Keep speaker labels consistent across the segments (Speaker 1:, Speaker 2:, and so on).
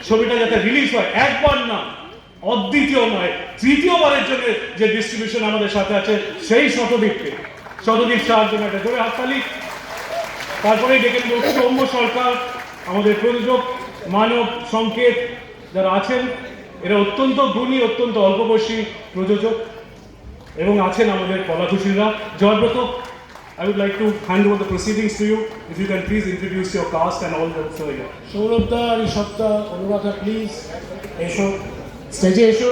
Speaker 1: ছবিটা যাতে রিলিজ হয়, একবার না, অদ্বিতীয় নয়, তৃতীয়বারের জন্য যে ডিস্ট্রিবিউশন আমাদের সাথে আছে সেই শতদ্বীপকে, শতদ্বীপ সাহার জন্য একটা জোরে হাততালি। তারপরে ডেকে নেব সৌম্য সরকার, আমাদের প্রযোজক, মানব, সংকেত যারা আছেন, এরা অত্যন্ত গুণী, অত্যন্ত অল্প বয়সী প্রযোজক, এবং আছেন আমাদের কলাকুশলীরা। Joybrata, I would like to hand over the proceedings to you. If you can please introduce your cast and all the here.
Speaker 2: সৌরভদা, ঋষভদা, অনুরাধা, প্লিজ এসো, স্টেজে এসো।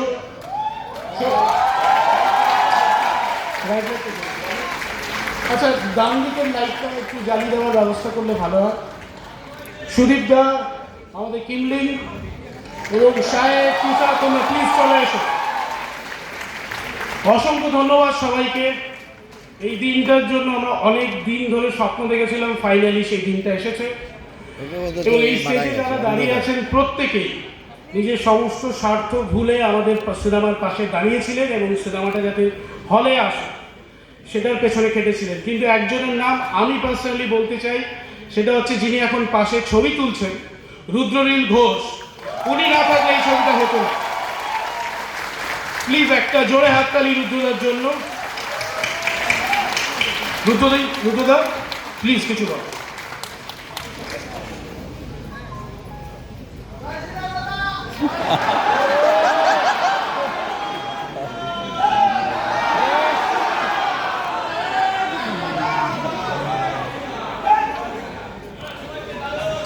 Speaker 2: আচ্ছা, ডান দিকের লাইটটা একটু জ্বালিয়ে দেওয়ার ব্যবস্থা করলে ভালো হয়। সুদীপদা, আমাদের কিমলিং এবং সাহেব, তুষার, তোমরা প্লিজ চলে এসো। অসংখ্য ধন্যবাদ সবাইকে। এই দিনটার জন্য আমরা অনেক দিন ধরে স্বপ্ন দেখেছিলাম, ফাইনালি সেই দিনটা এসেছে। এবং এই স্টেজে যারা দাঁড়িয়ে আছেন প্রত্যেকেই নিজের সমস্ত স্বার্থ ভুলে আমাদের সিনেমার পাশে দাঁড়িয়েছিলেন এবং সিনেমাটা যাতে হলে আসে সেটার পেছনে খেটেছিলেন। কিন্তু একজনের নাম আমি পার্সোনালি বলতে চাই, সেটা হচ্ছে যিনি এখন পাশে ছবি তুলছেন, রুদ্রনীল ঘোষ। উনি না থাকলে এই ছবিটা হতো না। প্লিজ একটা জোরে হাততালি রুদ্রদার জন্য। রুদ্রদা প্লিজ কিছু বল।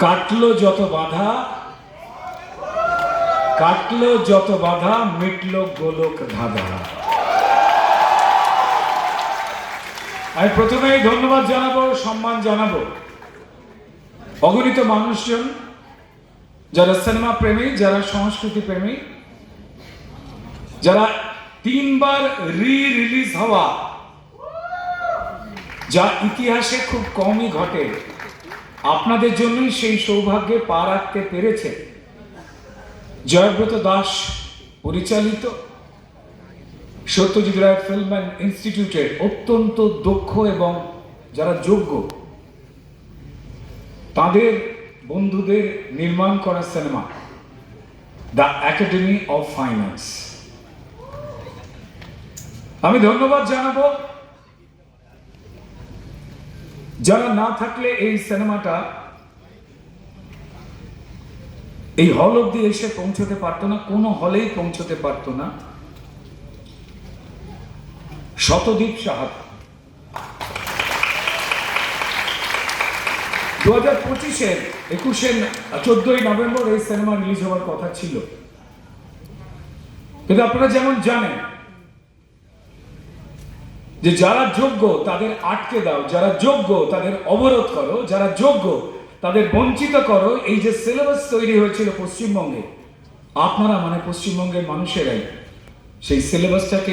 Speaker 3: কাটলো যত বাধা, কাটলো যত বাধা, মিটলো গোলক ধাঁধা। আমি প্রথমেই ধন্যবাদ জানাবো, সম্মান জানাবো অগণিত মানুষজন যারা সিনেমা প্রেমী, যারা সংস্কৃতি প্রেমী, যারা 3 বার রিলিজ হওয়া, যা ইতিহাসে খুব কমই ঘটে, আপনাদের জন্যই সেই সৌভাগ্যে পা রাখতে পেরেছে। জয়ব্রত দাস পরিচালিত সত্যজিৎ রায় ফিল্ম অ্যান্ড ইনস্টিটিউটের অত্যন্ত দক্ষ এবং যারা যোগ্য তাদের বন্ধুদের নির্মাণ করা cinema the academy of fine arts. আমি ধন্যবাদ জানাবো যারা না থাকলে এই সিনেমাটা এই হল অব্দি এসে পৌঁছতে পারতো না, কোনো হলেই পৌঁছতে পারতো না। শতদ্বীপ সাহা 2025-এর 14ই নভেম্বর এই সিনেমা রিলিজ হওয়ার কথা ছিল, কিন্তু আপনারা যেমন জানেন যে যারা যোগ্য তাদের আটকে দাও, যারা যোগ্য তাদের অবরোধ করো, যারা যোগ্য তাদের বঞ্চিত করো। এই যে সিলেবাস তৈরি হয়েছিল পশ্চিমবঙ্গে, আপনারা মানে পশ্চিমবঙ্গের মানুষেরাই সেই সিলেবাসটাকে